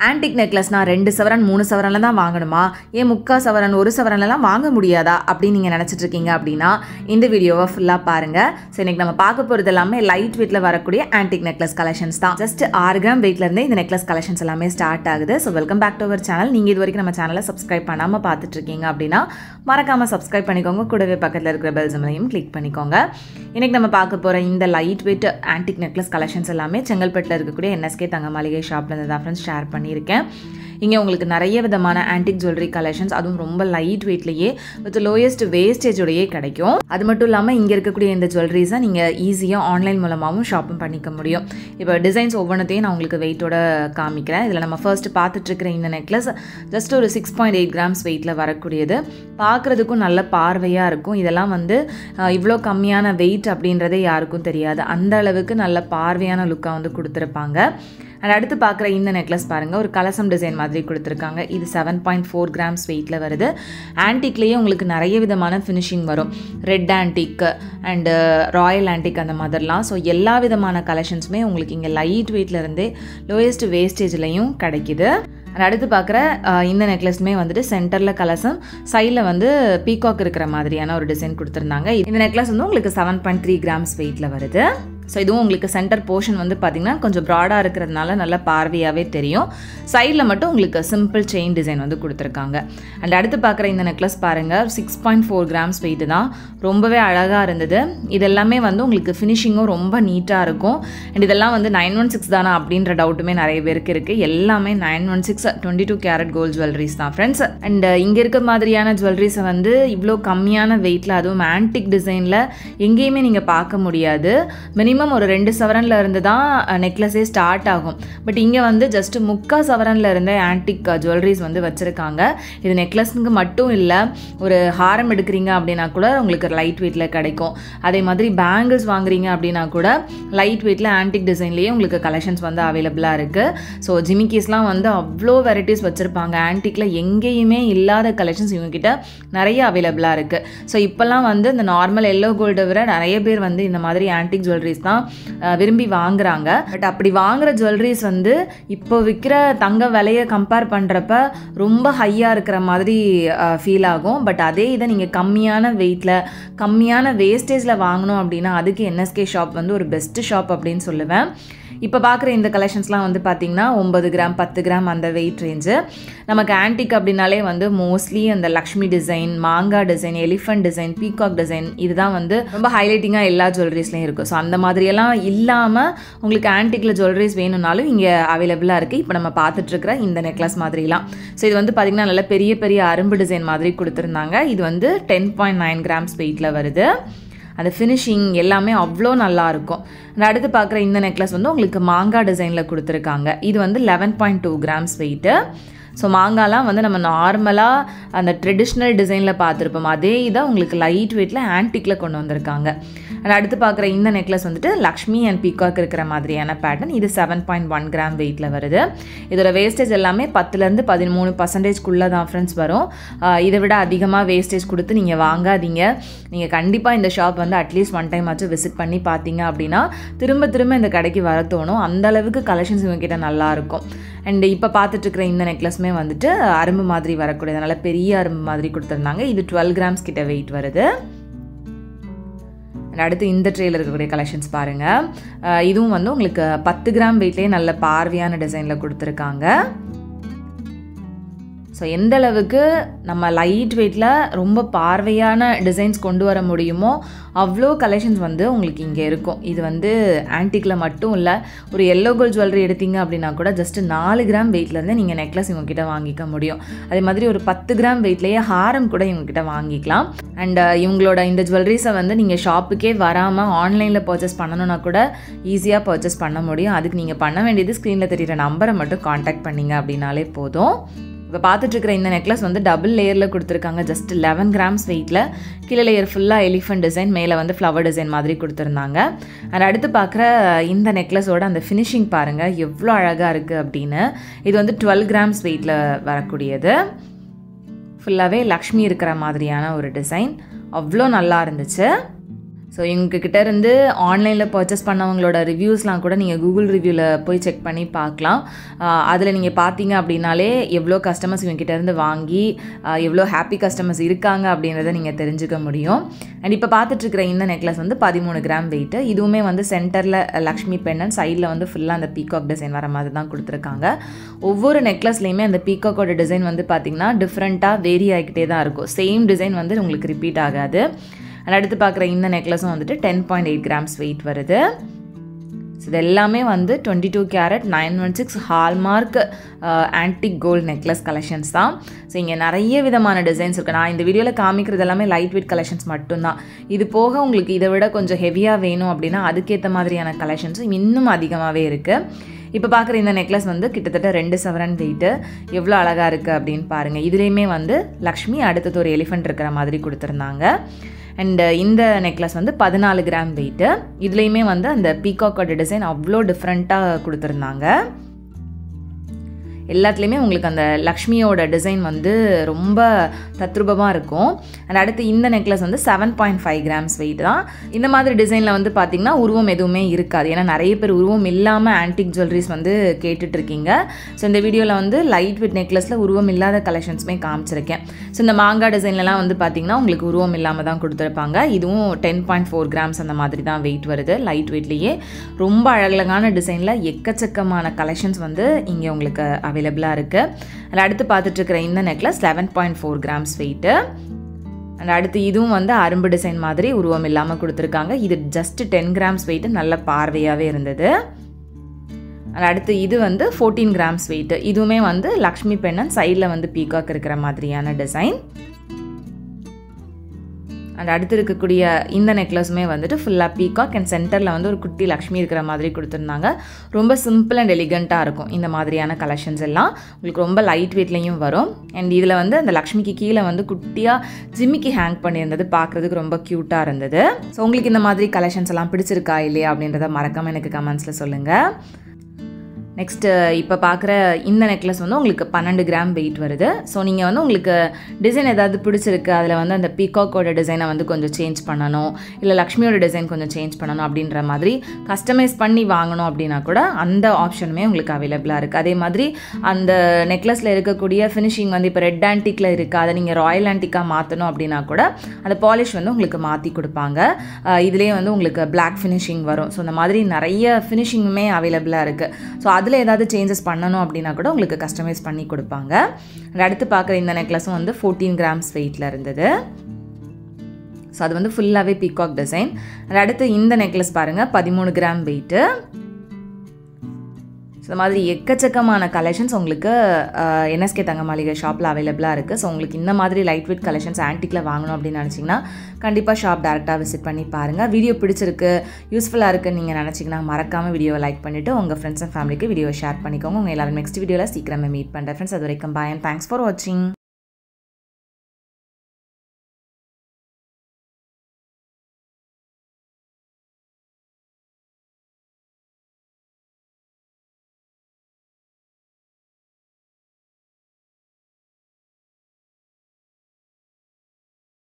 Antique நெக்லஸ்னா 2 சவரன் 3 சவரன்ல தான் வாங்கணுமா, ஏன் 3/4 சவரன் 1 சவரன்லாம் வாங்க முடியாதா அப்படின்னு நீங்கள் நினச்சிட்டு இருக்கீங்க அப்படின்னா இந்த வீடியோவை ஃபுல்லாக பாருங்கள். ஸோ இன்றைக்கி நம்ம பார்க்க போகிறது எல்லாமே லைட் வெயிட்டில் வரக்கூடிய ஆன்டிக் நெக்லஸ் கலெக்ஷன்ஸ் தான். ஜஸ்ட் 6 கிராம் வெயிட்லேருந்தே இந்த நெக்லஸ் கலெக்ஷன்ஸ் எல்லாமே ஸ்டார்ட் ஆகுது. So welcome back to our channel. நீங்கள் இது வரைக்கும் நம்ம சேனலை சப்ஸ்கிரைப் பண்ணாமல் பார்த்துட்டு இருக்கீங்க அப்படின்னா மறக்காமல் சப்ஸ்கிரைப் பண்ணிக்கோங்க. கூடவே பக்கத்தில் இருக்கிற பெல் சிம்பலையும் கிளிக் பண்ணிக்கோங்க. இன்றைக்கி நம்ம பார்க்க போகிற இந்த light weight antique necklace collections எல்லாமே செங்கல்பட்டில் இருக்கக்கூடிய NSK தங்க மளிகை ஷாப்லேருந்து தான் ஃப்ரெண்ட்ஸ் ஷேர் பண்ணியிருக்கேன். இங்கே உங்களுக்கு நிறைய விதமான ஆன்டிக் ஜுவல்லரி கலெக்ஷன்ஸ், அதுவும் ரொம்ப லைட் வெயிட்லேயே வித் லோயஸ்ட் வேஸ்டேஜோடையே கிடைக்கும். அது மட்டும் இல்லாமல் இங்கே இருக்கக்கூடிய இந்த ஜுவல்லரிஸை நீங்கள் ஈஸியாக ஆன்லைன் மூலமாகவும் ஷாப்பிங் பண்ணிக்க முடியும். இப்போ டிசைன்ஸ் ஒவ்வொன்றத்தையும் நான் உங்களுக்கு வெயிட்டோட காமிக்கிறேன். இதில் நம்ம ஃபர்ஸ்ட் பார்த்துட்ருக்கிற இந்த நெக்லஸ் ஜஸ்ட் ஒரு 6.8 கிராம்ஸ் வெயிட்டில் வரக்கூடியது. பார்க்குறதுக்கும் நல்ல பார்வையாக இருக்கும். இதெல்லாம் வந்து இவ்வளோ கம்மியான வெயிட் அப்படின்றதே யாருக்கும் தெரியாது. அந்த அளவுக்கு நல்ல பார்வையான லுக்காக வந்து கொடுத்துருப்பாங்க. அண்ட் அடுத்து பார்க்குற இந்த நெக்லஸ் பாருங்கள், ஒரு கலசம் டிசைன் மாதிரி கொடுத்துருக்காங்க. இது 7.4 கிராம்ஸ் வெயிட்டில் வருது. ஆன்டிக்லேயே உங்களுக்கு நிறைய விதமான ஃபினிஷிங் வரும். Red antique and Royal antique அந்த மாதிரிலாம். ஸோ எல்லா விதமான கலெக்ஷன்ஸுமே உங்களுக்கு இங்கே லைட் வெயிட்லேருந்தே லோயஸ்ட் வேஸ்டேஜ்லையும் கிடைக்கிது. அடுத்து பார்க்குற இந்த நெக்லஸ்மே வந்துட்டு சென்டரில் கலசம், சைடில் வந்து பீகாக் இருக்கிற மாதிரியான ஒரு டிசைன் கொடுத்துருந்தாங்க. இந்த நெக்லஸ் வந்து உங்களுக்கு 7.3 கிராம்ஸ் வெயிட்டில் வருது. ஸோ இதுவும் உங்களுக்கு சென்டர் போர்ஷன் வந்து பார்த்திங்கன்னா கொஞ்சம் ப்ராடாக இருக்கிறதுனால நல்ல பார்வையாகவே தெரியும். சைடில் மட்டும் உங்களுக்கு சிம்பிள் செயின் டிசைன் வந்து கொடுத்துருக்காங்க. அண்ட் அடுத்து பார்க்குற இந்த நெக்லஸ் பாருங்கள், 6.4 கிராம்ஸ் வெயிட்டு தான். ரொம்பவே அழகாக இருந்தது. இதெல்லாமே வந்து உங்களுக்கு ஃபினிஷிங்கும் ரொம்ப நீட்டாக இருக்கும். அண்ட் இதெல்லாம் வந்து 916 தானா அப்படின்ற டவுட்டுமே நிறைய பேருக்கு இருக்குது. எல்லாமே 916 22 கேரட் கோல்ட் ஜுவல்லரிஸ் தான் ஃப்ரெண்ட்ஸ். அண்ட் இங்கே இருக்க மாதிரியான ஜுவல்லரிஸை வந்து இவ்வளோ கம்மியான வெயிட்டில், அதுவும் ஆன்டிக் டிசைனில் எங்கேயுமே நீங்கள் பார்க்க முடியாது. மினிமம் ஒரு 2 சவரன்ல இருந்து தான் நெக்லஸே ஸ்டார்ட் ஆகும். பட் இங்கே வந்து ஜஸ்ட் 3/4 சவரன்ல இருந்தே ஆன்டிக் ஜுவல்லரிஸ் வந்து வச்சுருக்காங்க. இது நெக்லஸ்க்கு மட்டும் இல்லை, ஒரு ஹாரம் எடுக்கிறீங்க அப்படின்னா கூட உங்களுக்கு லைட் வெயிட்டில் கிடைக்கும். அதே மாதிரி பேங்கிள்ஸ் வாங்குறீங்க அப்படின்னா கூட லைட் வெயிட்டில் ஆன்டிக் டிசைன்லேயே உங்களுக்கு கலெக்ஷன்ஸ் வந்து அவைலபிளாக இருக்குது. ஸோ ஜிமிக்கீஸ்லாம் வந்து அவ்வளோ வெரைட்டிஸ் வச்சுருப்பாங்க. ஆன்டிக்கில் எங்கேயுமே இல்லாத கலெக்ஷன்ஸ் இவங்ககிட்ட நிறைய அவைலபிளாக இருக்குது. ஸோ இப்போல்லாம் வந்து இந்த நார்மல் எல்லோ கோல்டை விட நிறைய பேர் வந்து இந்த மாதிரி ஆன்டிக் ஜுவல்லரிஸ் தான் விரும்பி வாங்குறாங்க. பட் அப்படி வாங்குற ஜுவல்லரிஸ் வந்து இப்போ விற்கிற தங்க விலையை கம்பேர் பண்ணுறப்ப ரொம்ப ஹையாக இருக்கிற மாதிரி ஃபீல் ஆகும். பட் அதே இதை நீங்கள் கம்மியான வெயிட்டில் கம்மியான வேஸ்டேஜில் வாங்கணும் அப்படின்னா அதுக்கு NSK ஷாப் வந்து ஒரு பெஸ்ட்டு ஷாப் அப்படின்னு சொல்லுவேன். இப்போ பார்க்குற இந்த கலெக்ஷன்ஸ்லாம் வந்து பார்த்திங்கன்னா 9 கிராம் 10 கிராம் அந்த வெயிட் ரேஞ்சு. நமக்கு ஆன்டிக் அப்படின்னாலே வந்து மோஸ்ட்லி அந்த லக்ஷ்மி டிசைன், மாங்காய் design, elephant design, peacock design இதுதான் வந்து ரொம்ப ஹைலைட்டிங்காக எல்லா ஜுவல்லரிஸ்லையும் இருக்கும். ஸோ அந்த மாதிரியெல்லாம் இல்லாமல் உங்களுக்கு ஆன்டிக்கில் ஜுவல்லரிஸ் வேணும்னாலும் இங்கே அவைலபிளாக இருக்குது. இப்போ நம்ம பார்த்துட்ருக்கிற இந்த நெக்லஸ் மாதிரிலாம். ஸோ இது வந்து பார்த்திங்கன்னா நல்ல பெரிய பெரிய அரும்பு டிசைன் மாதிரி கொடுத்துருந்தாங்க. இது வந்து 10.9 கிராம்ஸ் வெயிட்டில் வருது. அந்த ஃபினிஷிங் எல்லாமே அவ்வளோ நல்லாயிருக்கும். அடுத்து பார்க்குற இந்த நெக்லஸ் வந்து உங்களுக்கு மாங்காய் டிசைனில் கொடுத்துருக்காங்க. இது வந்து 11.2 கிராம்ஸ் வெயிட்டு. ஸோ மாங்காலாம் வந்து நம்ம நார்மலாக அந்த ட்ரெடிஷ்னல் டிசைனில் பார்த்துருப்போம். அதே இதை உங்களுக்கு லைட் வெயிட்டில் ஆன்டிக்கில் கொண்டு வந்திருக்காங்க. அடுத்து பார்க்குற இந்த நெக்லஸ் வந்துட்டு லக்ஷ்மி அண்ட் பீகாக் இருக்கிற மாதிரியான பேட்டர்ன். இது 7.1 கிராம் வெயிட்டில் வருது. இதோட வேஸ்டேஜ் எல்லாமே 10% 13% தான் ஃப்ரெண்ட்ஸ் வரும். இதை விட அதிகமாக வேஸ்டேஜ் கொடுத்து நீங்கள் வாங்காதீங்க. நீங்கள் கண்டிப்பாக இந்த ஷாப் வந்து அட்லீஸ்ட் ஒன் டைம் ஆச்சும் விசிட் பண்ணி பார்த்தீங்க அப்படின்னா திரும்ப திரும்ப இந்த கடைக்கு வர தோணும். அந்தளவுக்கு கலெக்ஷன்ஸ் இவங்ககிட்ட நல்லாயிருக்கும். அண்ட் இப்போ பார்த்துட்ருக்கிற இந்த நெக்லஸ்மே வந்துட்டு அரும்பு மாதிரி வரக்கூடியதுனால பெரிய அரும்பு மாதிரி கொடுத்துருந்தாங்க. இது 12 கிராம்ஸ் கிட்ட வெயிட் வருது. அடுத்து இந்த ட்ரேயில் இருக்கக்கூடிய கலெக்ஷன்ஸ் பாருங்கள். இதுவும் வந்து உங்களுக்கு 10 கிராம் வெயிட்லேயே நல்ல பார்வையான டிசைனில் கொடுத்துருக்காங்க. ஸோ எந்த அளவுக்கு நம்ம லைட் வெயிட்டில் ரொம்ப பார்வையான டிசைன்ஸ் கொண்டு வர முடியுமோ அவ்வளோ கலெக்ஷன்ஸ் வந்து உங்களுக்கு இங்கே இருக்கும். இது வந்து ஆன்டிக்கில் மட்டும் இல்லை, ஒரு எல்லோ கோல்ட் ஜுவல்லரி எடுத்தீங்க அப்படின்னா கூட ஜஸ்ட் 4 கிராம் வெயிட்லேருந்து நீங்கள் நெக்லஸ் இவங்ககிட்ட வாங்கிக்க முடியும். அதே மாதிரி ஒரு 10 கிராம் வெயிட்லேயே ஹாரம் கூட இவங்ககிட்ட வாங்கிக்கலாம். அண்ட் இவங்களோட இந்த ஜுவல்லரிஸை வந்து நீங்கள் ஷாப்புக்கே வராமல் ஆன்லைனில் பர்ச்சேஸ் பண்ணணுன்னா கூட ஈஸியாக பர்ச்சேஸ் பண்ண முடியும். அதுக்கு நீங்கள் பண்ண வேண்டியது ஸ்க்ரீனில் தெரிகிற நம்பரை மட்டும் காண்டாக்ட் பண்ணிங்க அப்படின்னாலே போதும். இப்போ பார்த்துட்ருக்கிற இந்த நெக்லஸ் வந்து டபுள் லேயரில் கொடுத்துருக்காங்க. ஜஸ்ட் 11 கிராம்ஸ் வெயிட்டில். கீழே லேயர் ஃபுல்லாக எலிஃபண்ட் டிசைன், மேலே வந்து ஃப்ளவர் டிசைன் மாதிரி கொடுத்துருந்தாங்க. அண்ட் அடுத்து பார்க்குற இந்த நெக்லஸோட அந்த ஃபினிஷிங் பாருங்கள் எவ்வளோ அழகாக இருக்குது அப்படின்னு. இது வந்து 12 கிராம்ஸ் வெயிட்டில் வரக்கூடியது. ஃபுல்லாகவே லக்ஷ்மி இருக்கிற மாதிரியான ஒரு டிசைன். அவ்வளோ நல்லா இருந்துச்சு. ஸோ எங்ககிட்ட இருந்து ஆன்லைனில் பர்ச்சேஸ் பண்ணவங்களோட ரிவ்யூஸ்லாம் கூட நீங்கள் கூகுள் ரிவ்யூவில் போய் செக் பண்ணி பார்க்கலாம். அதில் நீங்கள் பார்த்தீங்க அப்படின்னாலே எவ்வளோ கஸ்டமர்ஸ் இவங்ககிட்ட இருந்து வாங்கி எவ்வளோ ஹாப்பி கஸ்டமர்ஸ் இருக்காங்க அப்படின்றத நீங்கள் தெரிஞ்சுக்க முடியும். அண்ட் இப்போ பார்த்துட்ருக்கிற இந்த நெக்லஸ் வந்து 13 கிராம் வெயிட்டு. இதுவுமே வந்து சென்டரில் லக்ஷ்மி பெண்ணன், சைடில் வந்து ஃபுல்லாக அந்த பீகாக் டிசைன் வர மாதிரி தான் கொடுத்துருக்காங்க. ஒவ்வொரு நெக்லஸ்லேயுமே அந்த பீகாக்கோட டிசைன் வந்து பார்த்திங்கன்னா டிஃப்ரெண்ட்டாக வேரி ஆகிக்கிட்டே தான் இருக்கும். சேம் டிசைன் வந்து உங்களுக்கு ரிப்பீட் ஆகாது. அண்ட் அடுத்து பார்க்குற இந்த நெக்லஸும் வந்துட்டு 10.8 கிராம்ஸ் வெயிட் வருது. ஸோ இது எல்லாமே வந்து 22 carat 916 hallmark antique gold necklace collections தான். ஸோ இங்கே நிறைய விதமான டிசைன்ஸ் இருக்குது. நான் இந்த வீடியோவில் காமிக்கிறது எல்லாமே லைட் வெயிட் கலெக்ஷன்ஸ் மட்டும்தான். இது போக உங்களுக்கு இதை விட கொஞ்சம் ஹெவியாக வேணும் அப்படின்னா அதுக்கேற்ற மாதிரியான கலெக்ஷன்ஸும் இன்னும் அதிகமாகவே இருக்குது. இப்போ பார்க்குற இந்த நெக்லஸ் வந்து கிட்டத்தட்ட 2 சவரன் வெயிட்டு. எவ்வளோ அழகாக இருக்குது அப்படின்னு பாருங்கள். இதுலேயுமே வந்து லக்ஷ்மி அடுத்தது ஒரு எலிஃபெண்ட் இருக்கிற மாதிரி கொடுத்துருந்தாங்க. அண்ட் இந்த நெக்லஸ் வந்து 14 கிராம் வெயிட்டு. இதுலேயுமே வந்து அந்த பீகாக்கோட டிசைன் அவ்வளோ டிஃப்ரெண்ட்டாக கொடுத்துருந்தாங்க. எல்லாத்துலேயுமே உங்களுக்கு அந்த லக்ஷ்மியோட டிசைன் வந்து ரொம்ப தத்ரூபமாக இருக்கும். அண்ட் அடுத்து இந்த நெக்லஸ் வந்து 7.5 கிராம்ஸ் வெயிட் தான். இந்த மாதிரி டிசைனில் வந்து பார்த்திங்கன்னா உருவம் எதுவுமே இருக்காது. ஏன்னா நிறைய பேர் உருவம் இல்லாமல் ஆன்டிக் ஜுவல்லரிஸ் வந்து கேட்டுட்ருக்கீங்க. ஸோ இந்த வீடியோவில் வந்து லைட் வெயிட் நெக்லஸில் உருவம் இல்லாத கலெக்ஷன்ஸுமே காமிச்சிருக்கேன். ஸோ இந்த மாங்காய் டிசைன்லலாம் வந்து பார்த்திங்கன்னா உங்களுக்கு உருவம் இல்லாமல் தான் கொடுத்துருப்பாங்க. இதுவும் 10.4 கிராம்ஸ் அந்த மாதிரி தான் வெயிட் வருது. லைட் வெயிட்லேயே ரொம்ப அழகழகான டிசைனில் எக்கச்சக்கமான கலெக்ஷன்ஸ் வந்து இங்கே உங்களுக்கு அவைலபிளாக இருக்குது. அண்ட் அடுத்து பார்த்துட்ருக்கிற இந்த நெக்லஸ் 11.4 கிராம்ஸ் வெயிட்டு. அண்ட் அடுத்து இதுவும் வந்து அரும்பு டிசைன் மாதிரி உருவம் இல்லாமல் கொடுத்துருக்காங்க. இது ஜஸ்ட் 10 கிராம்ஸ் வெயிட்டு, நல்ல பார்வையாகவே இருந்தது. அண்ட் அடுத்து இது வந்து 14 கிராம்ஸ் வெயிட்டு. இதுவுமே வந்து லக்ஷ்மி பெண்ணன், சைடில் வந்து பீகாக் இருக்கிற மாதிரியான டிசைன். அண்ட் அடுத்து இருக்கக்கூடிய இந்த நெக்லஸுமே வந்துட்டு ஃபுல்லாக பீகாக் அண்ட் சென்டரில் வந்து ஒரு குட்டி லக்ஷ்மி இருக்கிற மாதிரி கொடுத்துருந்தாங்க. ரொம்ப சிம்பிள் அண்ட் எலிகண்ட்டாக இருக்கும் இந்த மாதிரியான கலெக்ஷன்ஸ் எல்லாம். உங்களுக்கு ரொம்ப லைட் வெயிட்லேயும் வரும். அண்ட் இதில் வந்து அந்த லக்ஷ்மிக்கு கீழே வந்து குட்டியாக ஜிம்மிக்கு ஹேங் பண்ணியிருந்தது, பார்க்குறதுக்கு ரொம்ப க்யூட்டாக இருந்தது. ஸோ உங்களுக்கு இந்த மாதிரி கலெக்ஷன்ஸ் எல்லாம் பிடிச்சிருக்கா இல்லையா அப்படின்றத மறக்காமல் எனக்கு கமெண்ட்ஸில் சொல்லுங்கள். நெக்ஸ்ட்டு இப்போ பார்க்குற இந்த நெக்லஸ் வந்து உங்களுக்கு 12 கிராம் வெயிட் வருது. ஸோ நீங்கள் வந்து உங்களுக்கு டிசைன் ஏதாவது பிடிச்சிருக்கு, அதில் வந்து அந்த பீகாக்கோட டிசைனை வந்து கொஞ்சம் சேஞ்ச் பண்ணணும், இல்லை லக்ஷ்மியோட டிசைன் கொஞ்சம் சேஞ்ச் பண்ணணும் அப்படின்ற மாதிரி கஸ்டமைஸ் பண்ணி வாங்கணும் அப்படின்னா கூட அந்த ஆப்ஷனுமே உங்களுக்கு அவைலபிளாக இருக்குது. அதே மாதிரி அந்த நெக்லஸில் இருக்கக்கூடிய ஃபினிஷிங் வந்து இப்போ ரெட் ஆன்டிக்கில் இருக்குது, அதை நீங்கள் ராயல் ஆன்டிக்காக மாற்றணும் அப்படின்னா கூட அந்த பாலிஷ் வந்து உங்களுக்கு மாற்றி கொடுப்பாங்க. இதுலேயே வந்து உங்களுக்கு பிளாக் ஃபினிஷிங் வரும். ஸோ இந்த மாதிரி நிறைய ஃபினிஷிங்குமே அவைலபிளாக இருக்குது. ஸோ அதில் ஏதாவது சேஞ்சஸ் பண்ணணும் அப்படின்னா கூட உங்களுக்கு கஸ்டமைஸ் பண்ணி கொடுப்பாங்க. அடுத்து பார்க்குற இந்த நெக்லஸும் வந்து 14 கிராம்ஸ் வெயிட்டில் இருந்தது. ஸோ அது வந்து ஃபுல்லாகவே பீகாக் டிசைன். அடுத்து இந்த நெக்லஸ் பாருங்கள், 13 கிராம் வெயிட்டு. ஸோ இந்த மாதிரி எக்கச்சக்கமான கலெக்ஷன்ஸ் உங்களுக்கு என்எஸ்கே தங்க மாளிகை ஷாப்பில் அவைலபிளாக இருக்குது. ஸோ உங்களுக்கு இந்த மாதிரி லைட் வெயிட் கலெக்ஷன்ஸ் ஆன்டிக்கில் வாங்கணும் அப்படின்னு நினச்சிங்கன்னா கண்டிப்பாக ஷாப் டேரெக்டாக விசிட் பண்ணி பாருங்கள். வீடியோ பிடிச்சிருக்கு, யூஸ்ஃபுல்லாக இருக்குன்னு நீங்கள் நினச்சிங்கன்னா மறக்காமல் வீடியோவை லைக் பண்ணிவிட்டு உங்கள் ஃப்ரெண்ட்ஸ் அண்ட் ஃபேமிலிக்கு வீடியோ ஷேர் பண்ணிக்கோங்க. உங்கள் எல்லாரும் நெக்ஸ்ட் வீடியோவில் சீக்கிரமே மீட் பண்ணுறேன் ஃப்ரெண்ட்ஸ். அது வரைக்கும் பாய் அண்ட் தேங்க்ஸ் ஃபார் வாட்சிங்.